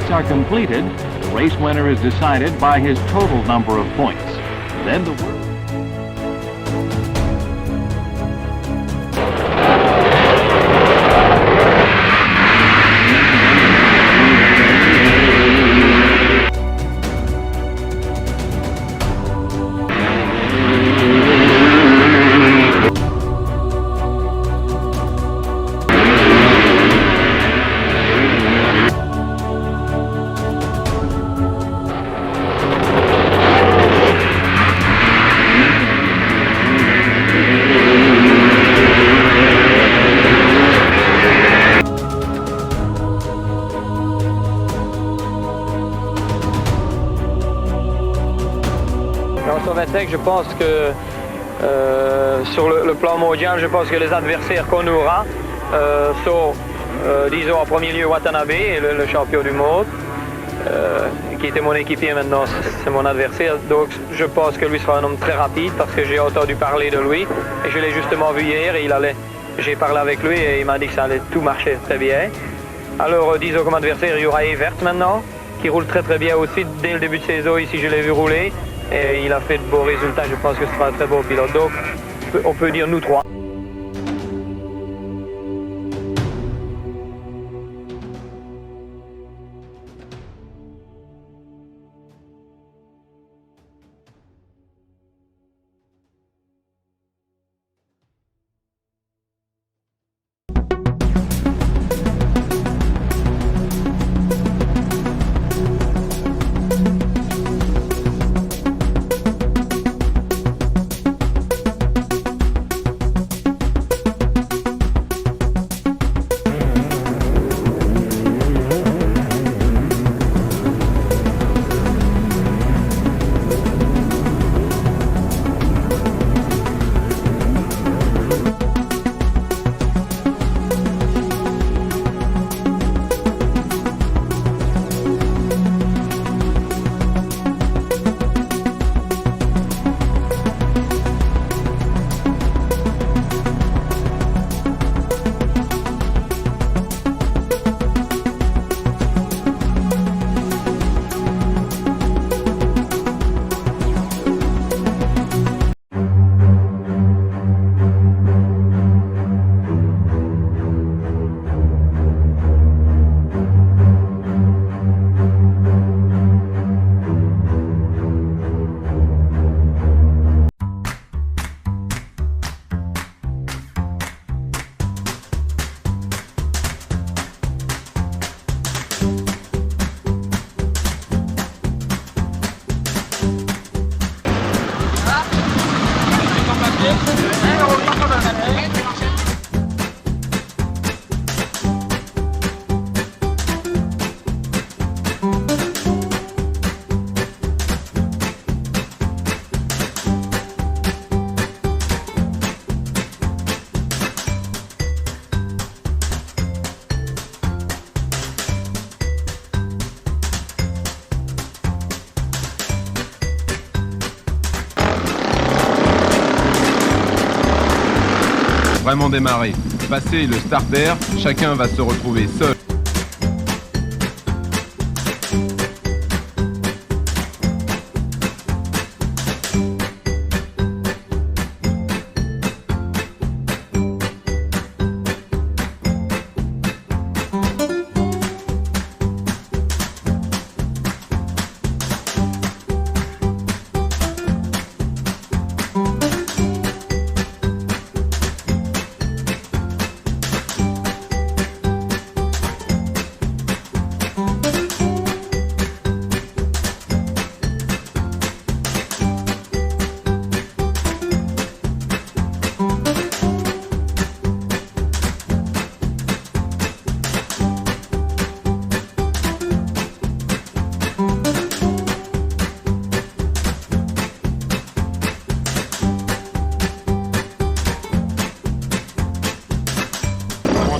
points are completed, the race winner is decided by his total number of points. Then the Sur 25, je pense que sur le plan mondial, je pense que les adversaires qu'on aura sont, disons en premier lieu Watanabe, le champion du monde, qui était mon équipier maintenant, c'est mon adversaire. Donc je pense que lui sera un homme très rapide parce que j'ai entendu parler de lui et je l'ai justement vu hier et j'ai parlé avec lui et il m'a dit que ça allait tout marcher très bien. Alors disons comme adversaire, il y aura Evert maintenant, qui roule très très bien aussi dès le début de saison. Ici je l'ai vu rouler. Et il a fait de beaux résultats, je pense que ce sera un très bon pilote. Donc, on peut dire nous trois. Vraiment démarrer. Passer le starter, chacun va se retrouver seul.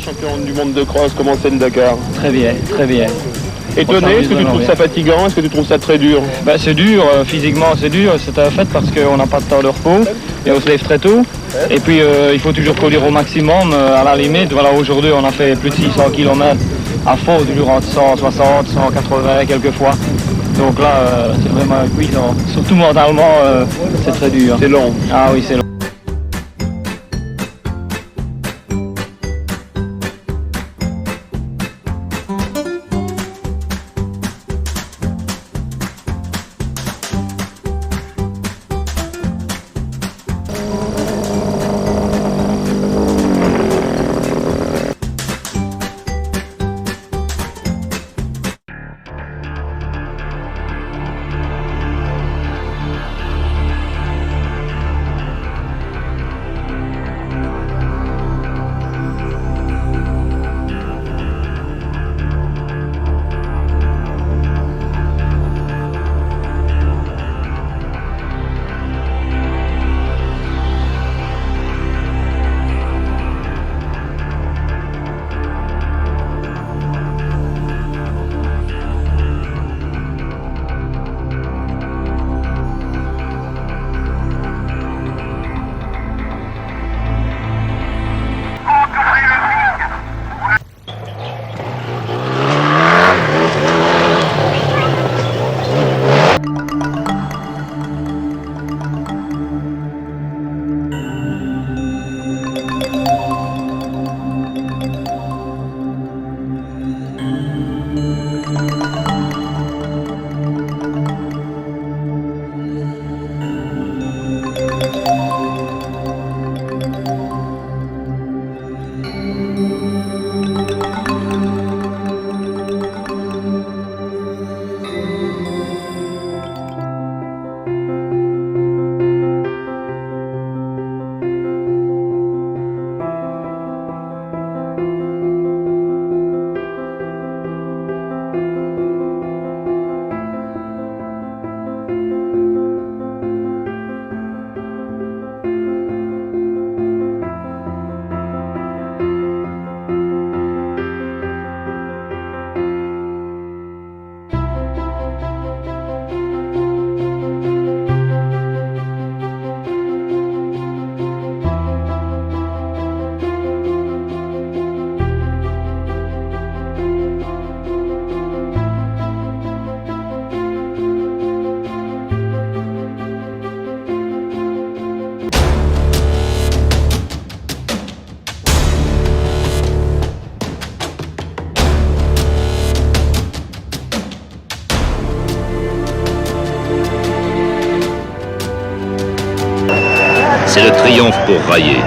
Champion du monde de cross, comment c'est le Dakar? Très bien, très bien. Étonné, est-ce que tu trouves ça fatigant? Est-ce que tu trouves ça très dur? C'est dur, physiquement c'est dur, c'est un fait parce qu'on n'a pas de temps de repos et on se lève très tôt. Et puis il faut toujours conduire au maximum, à la limite. Voilà, aujourd'hui on a fait plus de 600 km à fond, toujours entre 160, 180 quelquefois. Donc là, c'est vraiment épuisant. Surtout mentalement, c'est très dur. C'est long. Ah oui, c'est long. C'est le triomphe pour Railler.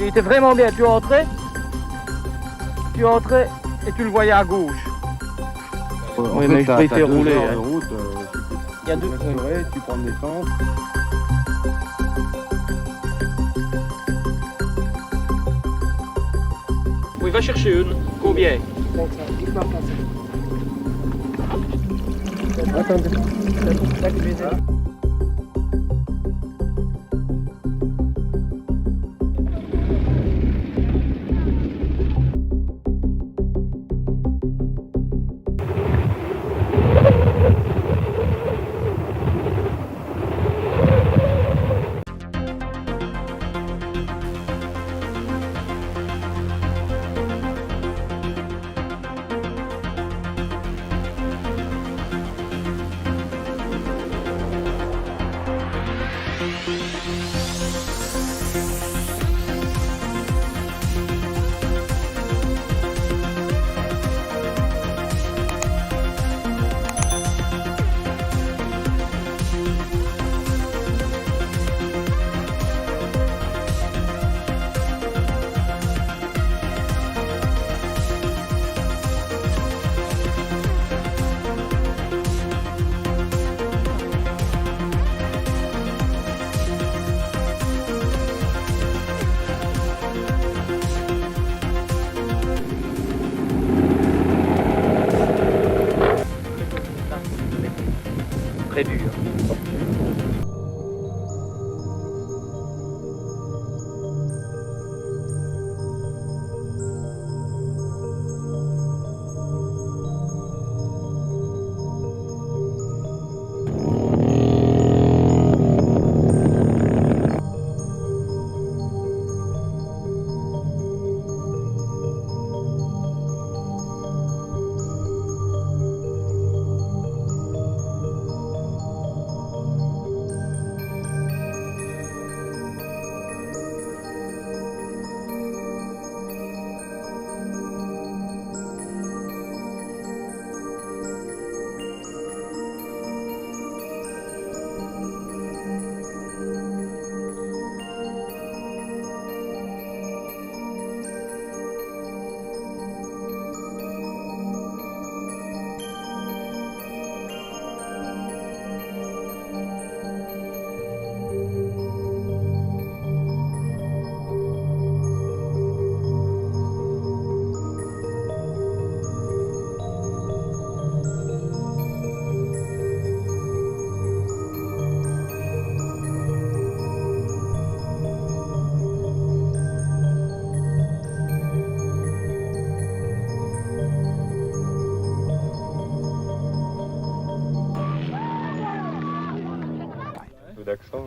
il était vraiment bien. Tu entrais et tu le voyais à gauche. En Oui, fait, mais je t'as préfère 2 rouler, heures hein. de route, Il y a tu deux- peux restaurer, tu prends des temps. Oui, va chercher une. Combien? Très dur.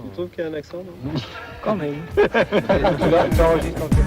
Tu trouves qu'il y a un accent, non? Quand même. Tu enregistres en fait.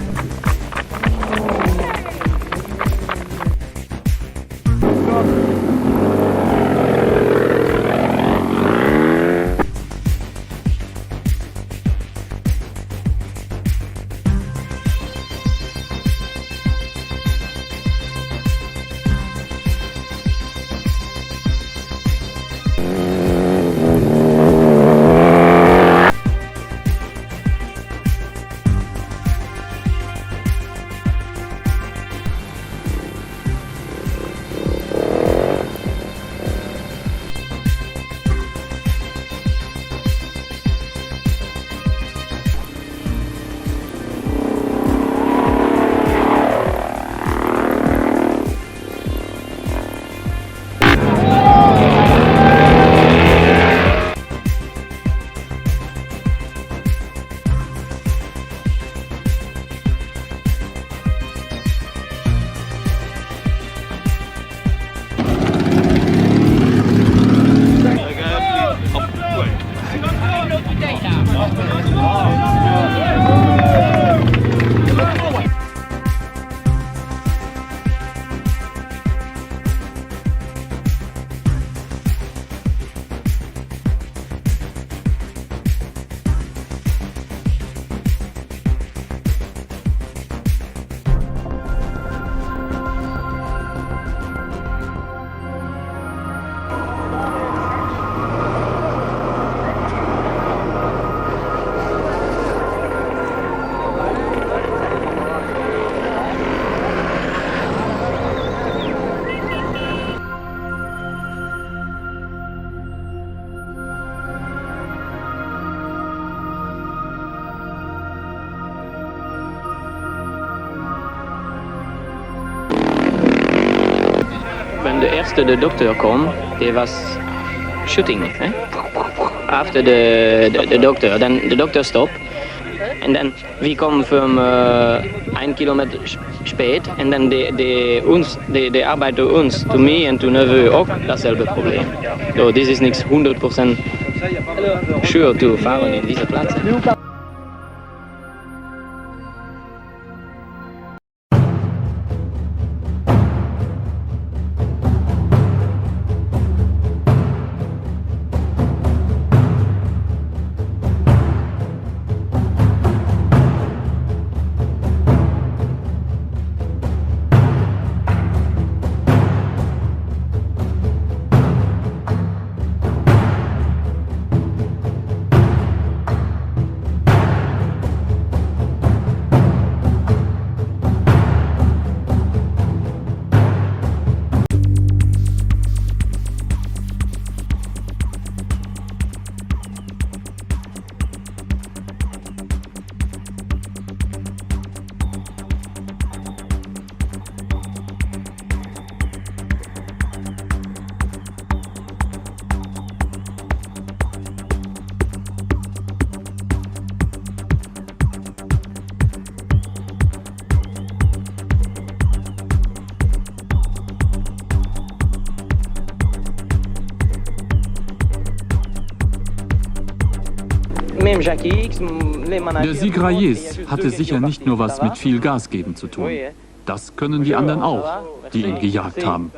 time the eerste de dokter kwam, he was shooting. After the doctor, then the doctor stopped. And then we come from 1 kilometer spät. And then de arbeiden ons, to me en to Neveu ook datzelfde probleem. So this is niks 100% sure to varen in deze plaatsen. Der Sieg Rayets hatte sicher nicht nur was mit viel Gas geben zu tun. Das können die anderen auch, die ihn gejagt haben.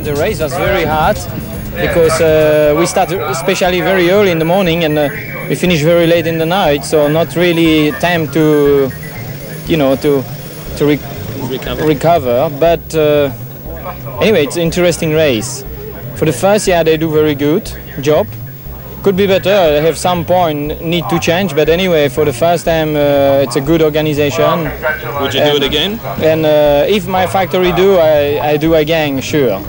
The race was very hard because we started especially very early in the morning and we finished very late in the night, so not really time to, recover. But anyway, it's an interesting race. For the first year, they do very good job. Could be better. They have some point need to change, but anyway, for the first time, it's a good organization. Would you do it again? And if my factory do, I do again, sure.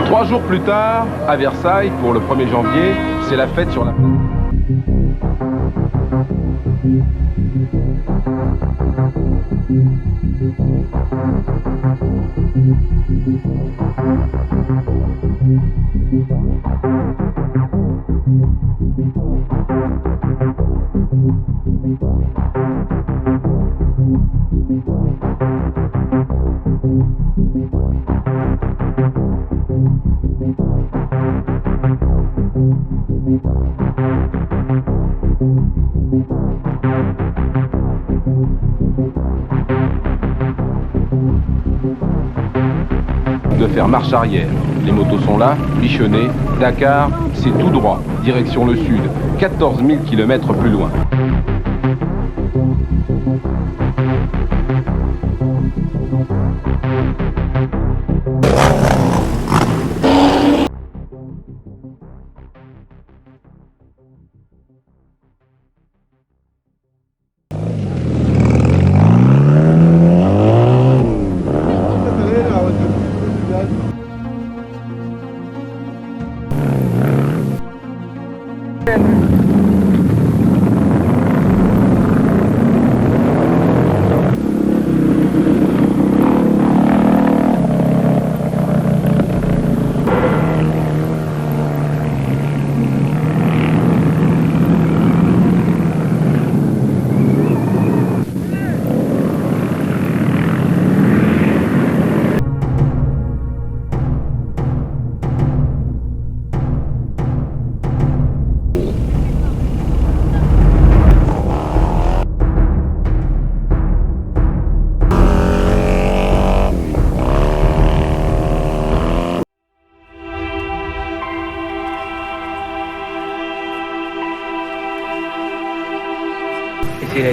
Trois jours plus tard, à Versailles, pour le 1er janvier, c'est la fête sur la place. De faire marche arrière. Les motos sont là, bichonnées. Dakar, c'est tout droit, direction le sud, 14 000 km plus loin. Tu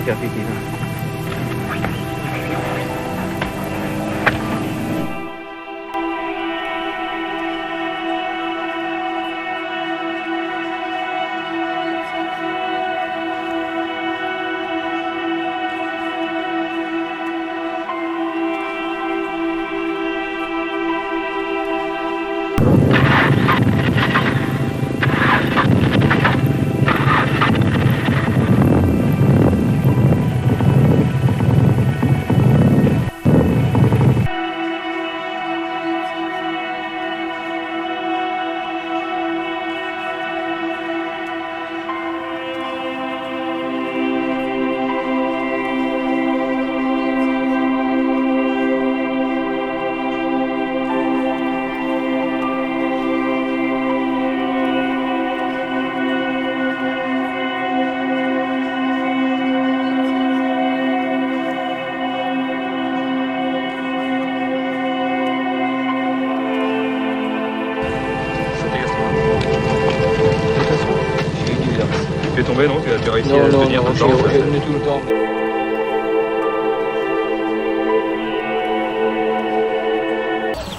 es tombé, non? Tu as réussi à tenir tout le temps? J'ai tenu tout le temps.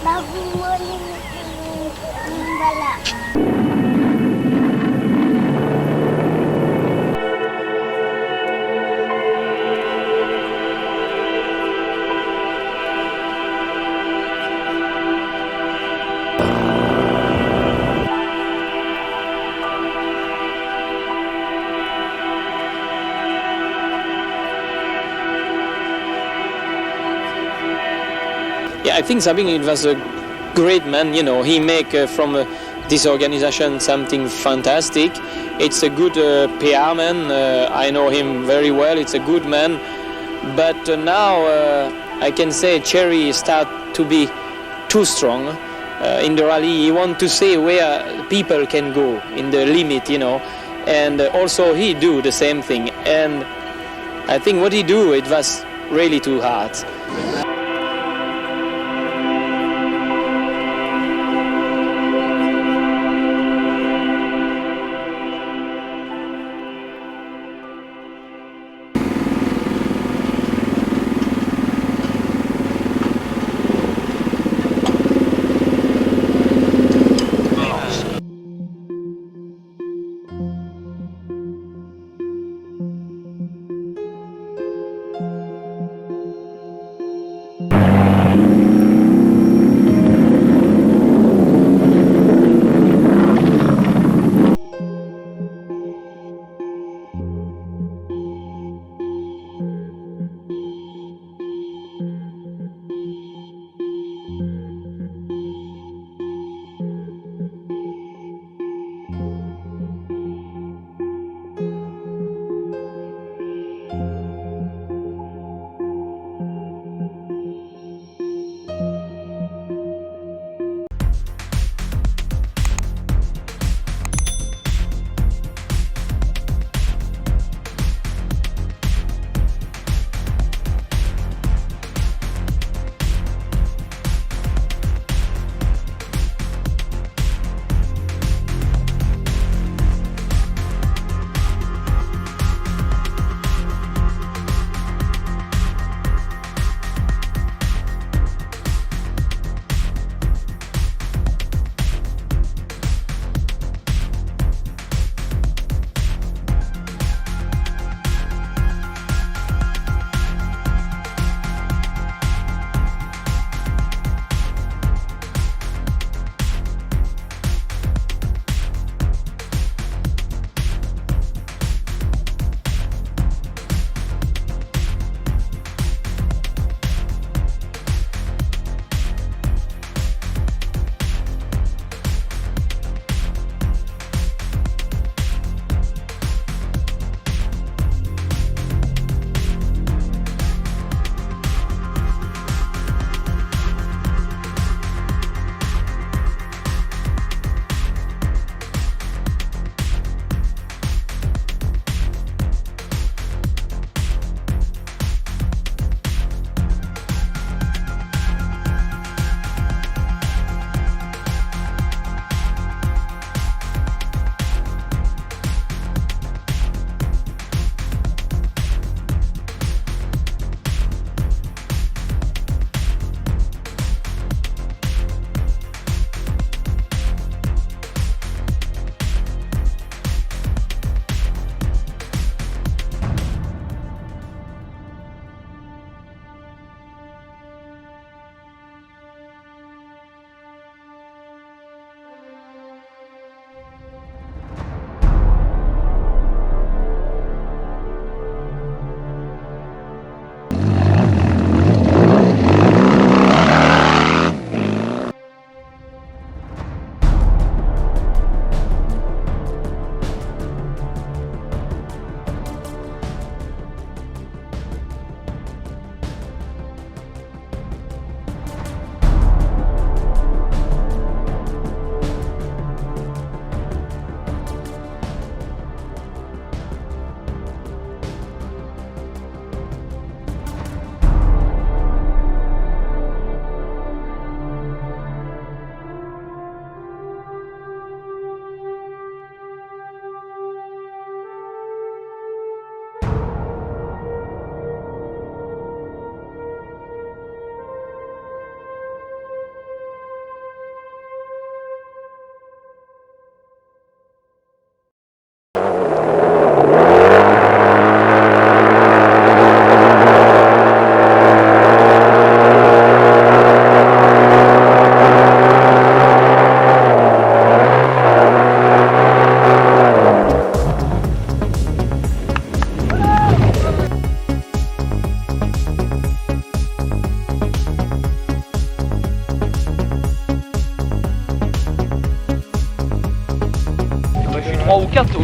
Bago mo yung bala. Yeah, I think Sabine it was a great man. You know, he make from this organization something fantastic. It's a good PR man. I know him very well. It's a good man. But now I can say Thierry start to be too strong in the rally. He want to say where people can go in the limit, you know, and also he do the same thing. And I think what he do, it was really too hard.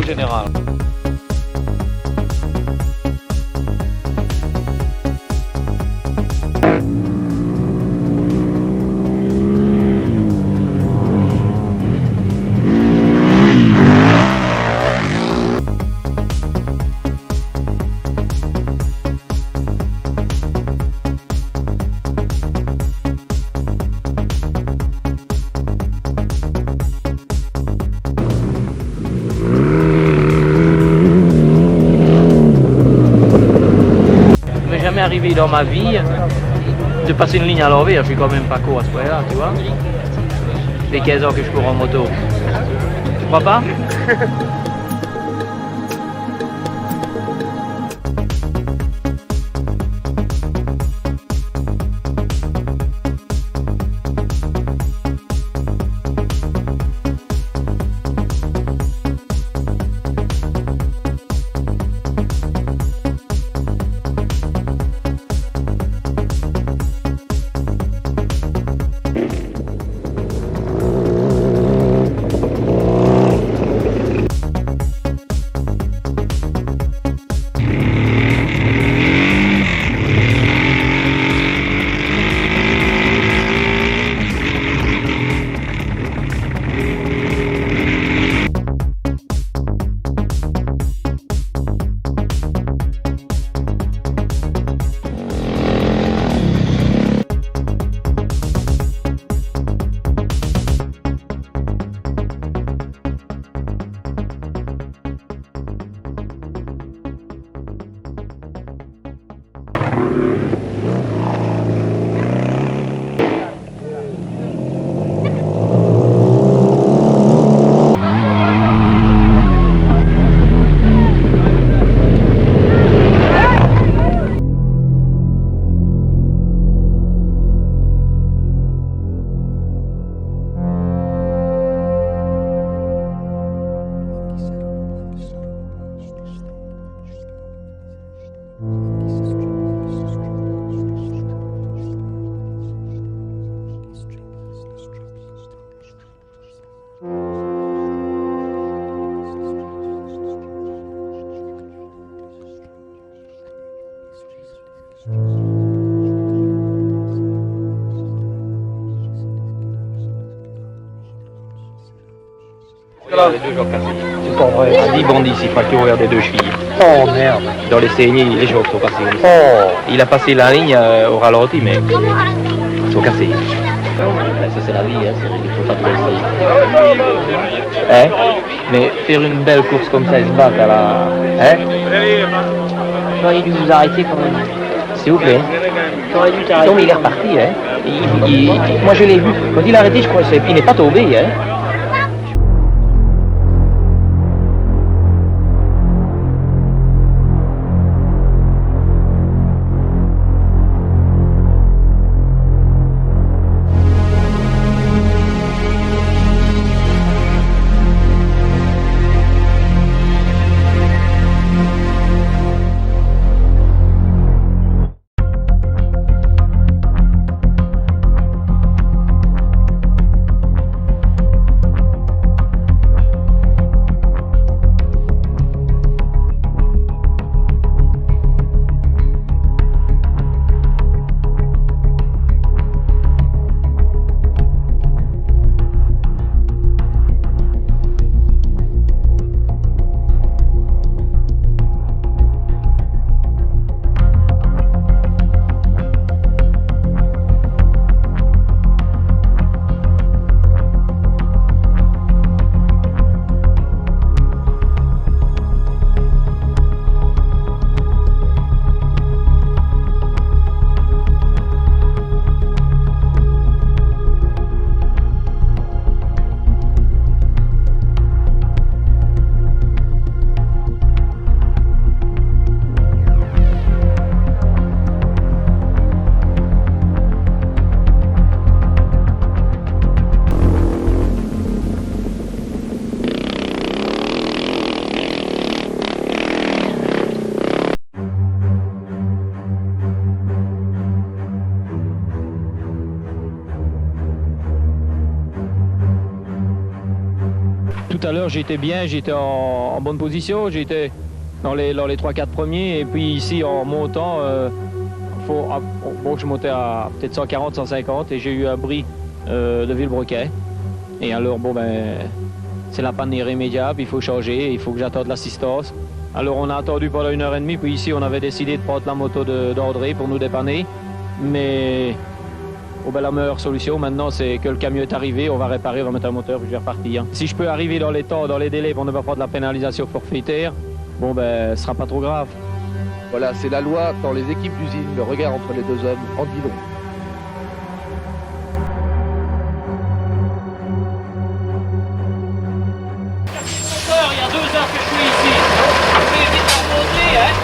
au général. Jamais arrivé dans ma vie de passer une ligne à l'envers, je suis quand même pas court à ce point-là, tu vois. Les 15 ans que je cours en moto. Tu crois pas? C'est pas vrai. À 10 bandits s'est fracturé des deux chevilles. Oh merde. Dans les saignées, les gens sont passés. Oh. Il a passé la ligne au ralenti, mais ils sont cassés. Ça c'est la vie, hein. Il faut pas trop essayer. Hein? Mais faire une belle course comme ça, il se bat à la... Hein? Vous auriez dû vous arrêter quand même. S'il vous plaît. J'aurais dû t'arrêter. Non mais il est reparti, hein. Moi je l'ai vu. Quand il a arrêté, je crois qu'il n'est pas tombé, hein. tout à l'heure, j'étais bien, j'étais en bonne position, j'étais dans les 3-4 premiers. Et puis ici, en montant, je montais à peut-être 140, 150 et j'ai eu un bris de Villebrequin. Et alors, c'est la panne irrémédiable, il faut changer, il faut que j'attende l'assistance. Alors on a attendu pendant 1h30, puis ici on avait décidé de prendre la moto d'André pour nous dépanner. Mais la meilleure solution maintenant, c'est que le camion est arrivé, on va réparer, on va mettre un moteur, puis je vais repartir. Si je peux arriver dans les temps, dans les délais, pour ne pas prendre la pénalisation forfaitaire, ce sera pas trop grave. Voilà, c'est la loi dans les équipes d'usine, le regard entre les deux hommes en dit long. Il y a 2 heures que je suis ici. Je vais vite remonter, hein.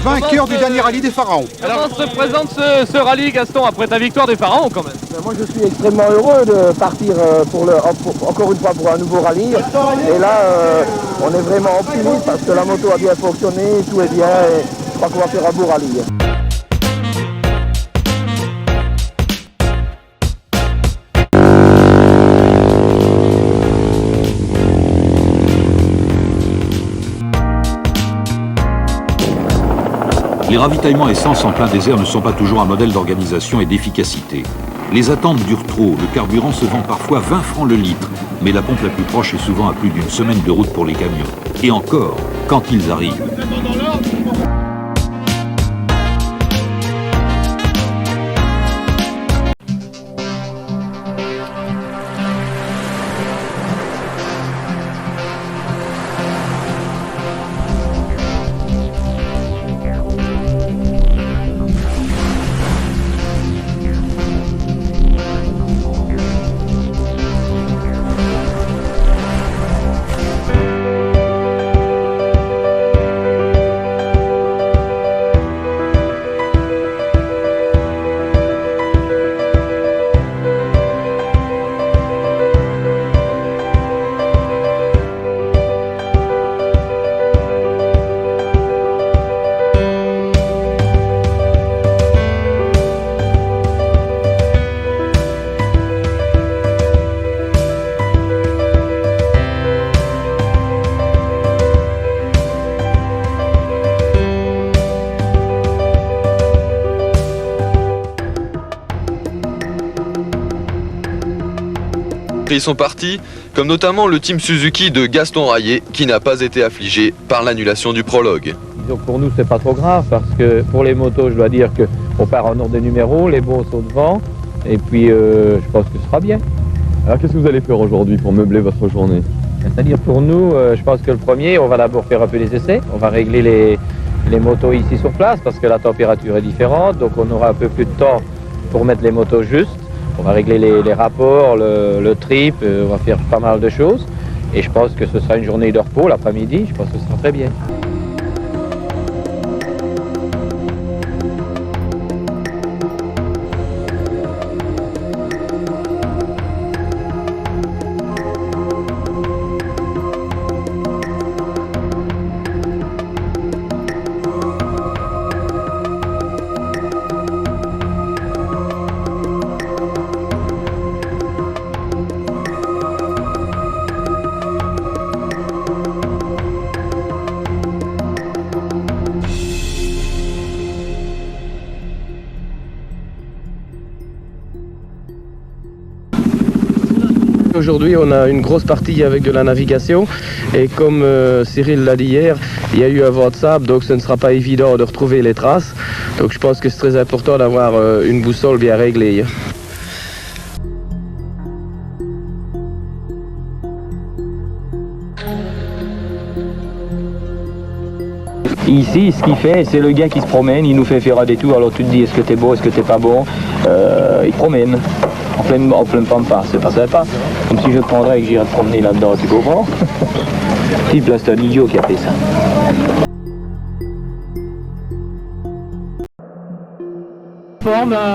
Vainqueur du dernier rallye des Pharaons. Alors, comment se présente ce rallye, Gaston, après ta victoire des Pharaons quand même? Moi je suis extrêmement heureux de partir encore une fois pour un nouveau rallye. Et là, on est vraiment optimiste parce que la moto a bien fonctionné, tout est bien et je crois qu'on va faire un beau rallye. Les ravitaillements essence en plein désert ne sont pas toujours un modèle d'organisation et d'efficacité. Les attentes durent trop, le carburant se vend parfois 20 francs le litre, mais la pompe la plus proche est souvent à plus d'une semaine de route pour les camions. Et encore, quand ils arrivent. Ils sont partis, comme notamment le team Suzuki de Gaston Rayet, qui n'a pas été affligé par l'annulation du prologue. Donc pour nous, c'est pas trop grave, parce que pour les motos, je dois dire qu'on part en ordre de numéro, les beaux sont devant, et puis je pense que ce sera bien. Alors qu'est-ce que vous allez faire aujourd'hui pour meubler votre journée? C'est-à-dire pour nous, je pense que le premier, on va d'abord faire un peu les essais, on va régler les motos ici sur place, parce que la température est différente, donc on aura un peu plus de temps pour mettre les motos justes. On va régler les rapports, le trip, on va faire pas mal de choses. Et je pense que ce sera une journée de repos l'après-midi, je pense que ce sera très bien. Aujourd'hui, on a une grosse partie avec de la navigation et comme Cyril l'a dit hier, il y a eu un vent de sable, donc ce ne sera pas évident de retrouver les traces. Donc je pense que c'est très important d'avoir une boussole bien réglée. Ici, ce qu'il fait, c'est le gars qui se promène, il nous fait faire un détour, alors tu te dis est-ce que t'es beau, est-ce que t'es pas bon, il promène. En plein pampas, c'est pas sympa. Comme si je prendrais et que j'irais te promener là-dedans, tu comprends? Type là, c'est un idiot qui a fait ça.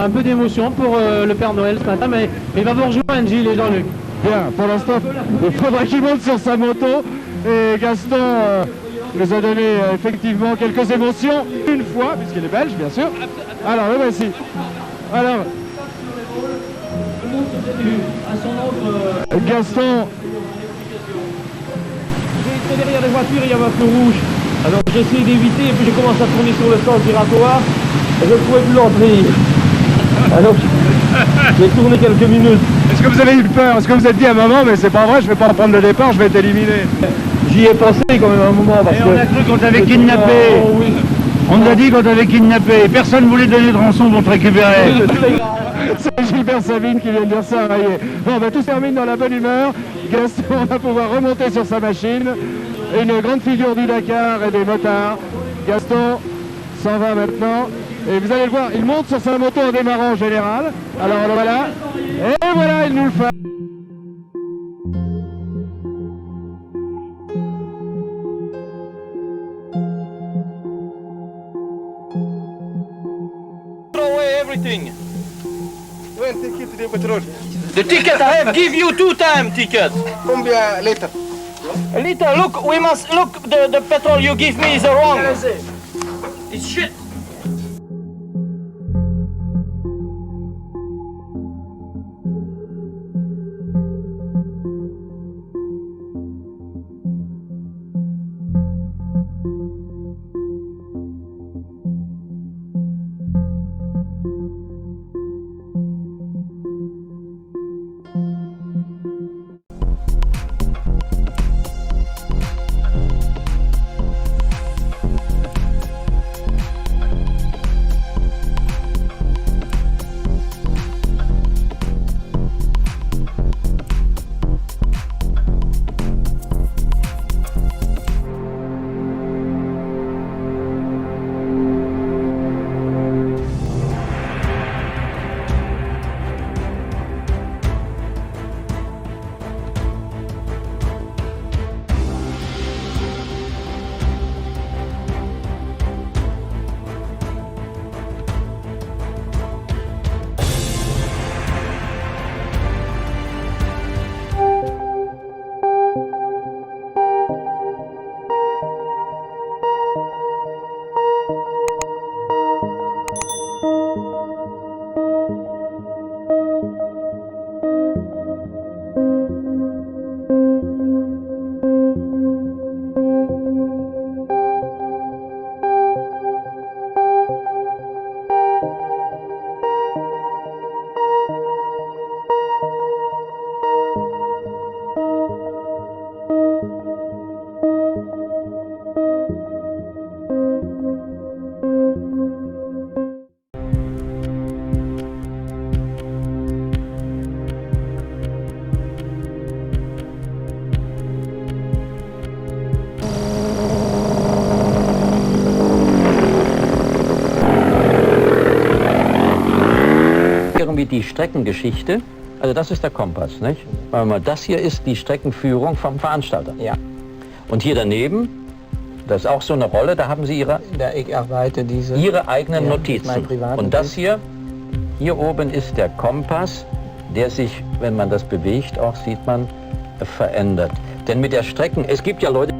Un peu d'émotion pour le Père Noël ce matin, mais il va vous rejoindre, Gilles et Jean-Luc. Bien, pour l'instant, il faudra qu'il monte sur sa moto. Et Gaston nous a donné effectivement quelques émotions. Une fois, puisqu'il est belge, bien sûr. Alors, le voici. Alors, Gaston. J'étais derrière les voitures, il y avait un feu rouge. Alors j'ai essayé d'éviter et puis j'ai commencé à tourner sur le sens giratoire et je ne pouvais plus l'entrer. Alors j'ai tourné quelques minutes. Est-ce que vous avez eu peur? Est-ce que vous êtes dit à un moment, mais c'est pas vrai, je vais pas reprendre le départ, je vais être éliminé? J'y ai pensé quand même un moment. Parce on a cru qu'on t'avait kidnappé. Oui. On nous a dit qu'on t'avait kidnappé. Personne ne voulait donner de rançon pour te récupérer. C'est Gilbert Savine qui vient de dire ça à Rayet. Bon, tout se termine dans la bonne humeur. Gaston va pouvoir remonter sur sa machine. Une grande figure du Dakar et des motards. Gaston s'en va maintenant. Et vous allez le voir, il monte sur sa moto en démarrant en général. Alors voilà. Et voilà, il nous le fait. Everything. The ticket I have give you 2 time ticket. Combien litres? A liter, look, we must look the petrol you give me is wrong. It's shit. die Streckengeschichte, also das ist der Kompass, nicht? Das hier ist die Streckenführung vom Veranstalter. Ja. Und hier daneben, das ist auch so eine Rolle, da haben Sie Ihre eigenen Notizen. Und das hier oben ist der Kompass, der sich, wenn man das bewegt, auch sieht man, verändert. Denn mit der Strecken, es gibt ja Leute...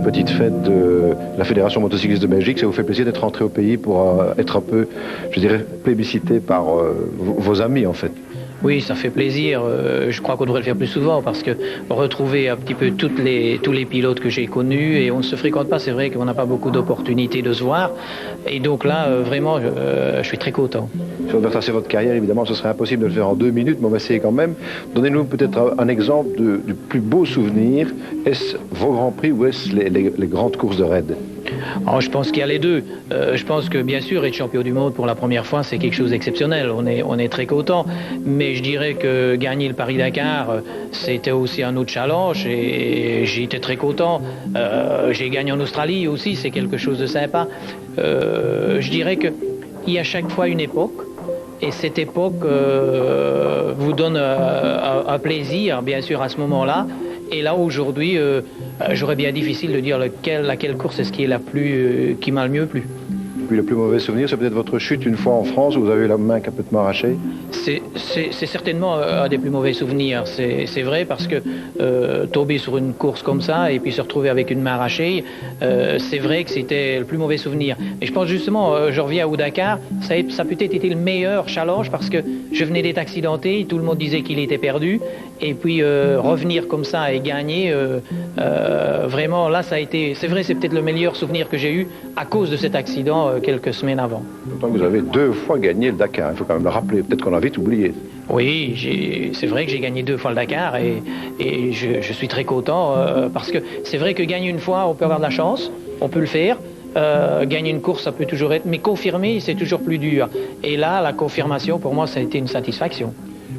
Petite fête de la Fédération motocycliste de Belgique, ça vous fait plaisir d'être rentré au pays pour être un peu, je dirais, plébiscité par vos amis en fait. Oui, ça fait plaisir. Je crois qu'on devrait le faire plus souvent parce que retrouver un petit peu tous les pilotes que j'ai connus et on ne se fréquente pas, c'est vrai qu'on n'a pas beaucoup d'opportunités de se voir. Et donc là, vraiment, je suis très content. Si on devait tracer votre carrière, évidemment, ce serait impossible de le faire en 2 minutes, mais on va essayer quand même. Donnez-nous peut-être un exemple du plus beau souvenir. Est-ce vos grands prix ou est-ce les grandes courses de raid? Alors, je pense qu'il y a les deux. Je pense que bien sûr, être champion du monde pour la première fois, c'est quelque chose d'exceptionnel. On est très content. Mais je dirais que gagner le Paris-Dakar, c'était aussi un autre challenge et j'ai été très content. J'ai gagné en Australie aussi, c'est quelque chose de sympa. Je dirais qu'il y a chaque fois une époque. Et cette époque vous donne un plaisir, bien sûr, à ce moment-là. Et là, aujourd'hui, j'aurais bien difficile de dire laquelle course est-ce qui m'a le mieux plu. Puis le plus mauvais souvenir, c'est peut-être votre chute une fois en France où vous avez eu la main complètement arrachée? C'est certainement un des plus mauvais souvenirs. C'est vrai parce que tomber sur une course comme ça et puis se retrouver avec une main arrachée, c'est vrai que c'était le plus mauvais souvenir. Et je pense justement, je reviens au Dakar, ça a peut-être été le meilleur challenge parce que je venais d'être accidenté, tout le monde disait qu'il était perdu. Et puis revenir comme ça et gagner, vraiment là ça a été, c'est vrai, c'est peut-être le meilleur souvenir que j'ai eu à cause de cet accident quelques semaines avant. Donc vous avez 2 fois gagné le Dakar, il faut quand même le rappeler, peut-être qu'on a vite oublié. Oui, c'est vrai que j'ai gagné 2 fois le Dakar et je suis très content parce que c'est vrai que gagner une fois, on peut avoir de la chance, on peut le faire. Gagner une course, ça peut toujours être, mais confirmer, c'est toujours plus dur. Et là, la confirmation, pour moi, ça a été une satisfaction.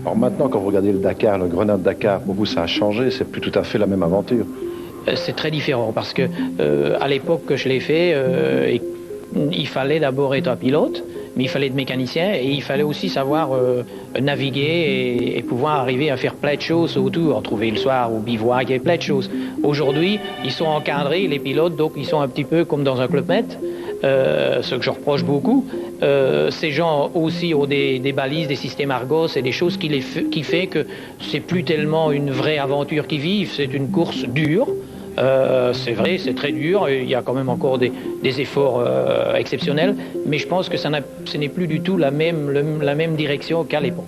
Alors maintenant, quand vous regardez le Dakar, le Grenade-Dakar, pour vous, ça a changé, c'est plus tout à fait la même aventure. C'est très différent parce que à l'époque que je l'ai fait, il fallait d'abord être un pilote, mais il fallait être mécanicien et il fallait aussi savoir naviguer et pouvoir arriver à faire plein de choses autour, trouver le soir au bivouac, il y a plein de choses. Aujourd'hui, ils sont encadrés, les pilotes, donc ils sont un petit peu comme dans un Club Med, ce que je reproche beaucoup. Ces gens aussi ont des balises, des systèmes Argos et des choses qui fait que c'est plus tellement une vraie aventure qu'ils vivent, c'est une course dure. C'est vrai, c'est très dur, il y a quand même encore des efforts exceptionnels, mais je pense que ce n'est plus du tout la même direction qu'à l'époque.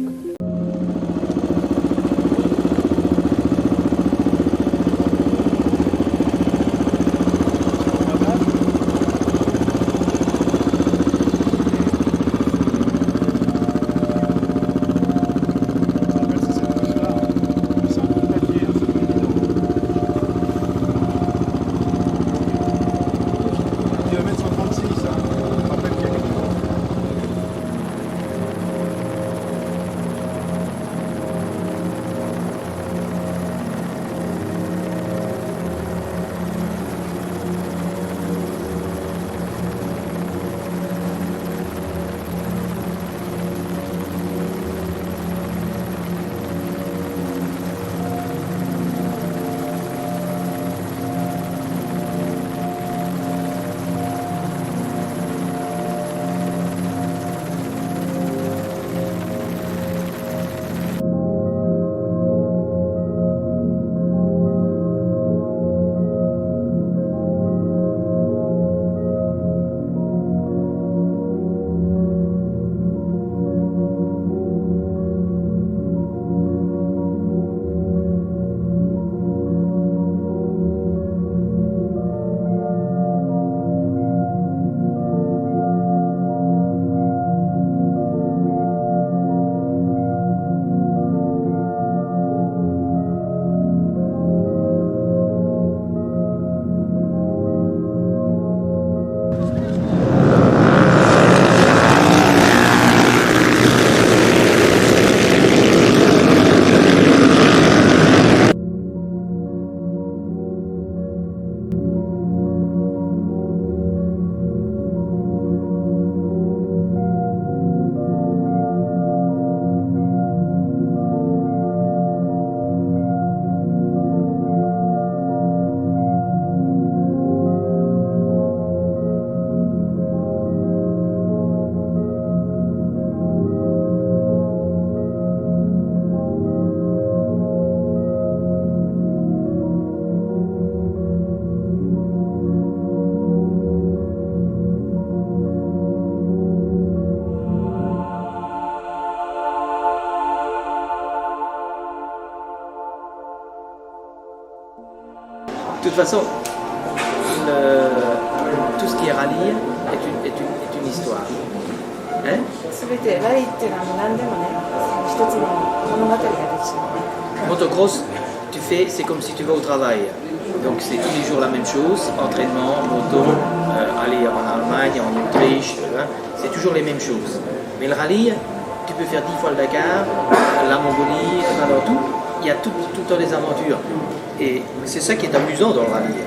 toute façon, tout ce qui est rallye est une histoire. Hein? Motocross, tu fais, c'est comme si tu vas au travail. Donc c'est tous les jours la même chose, entraînement, moto, aller en Allemagne, en Autriche, c'est toujours les mêmes choses. Mais le rallye, tu peux faire 10 fois le Dakar, la Mongolie, alors tout, il y a toutes les aventures. Et c'est ça qui est amusant dans le rallye.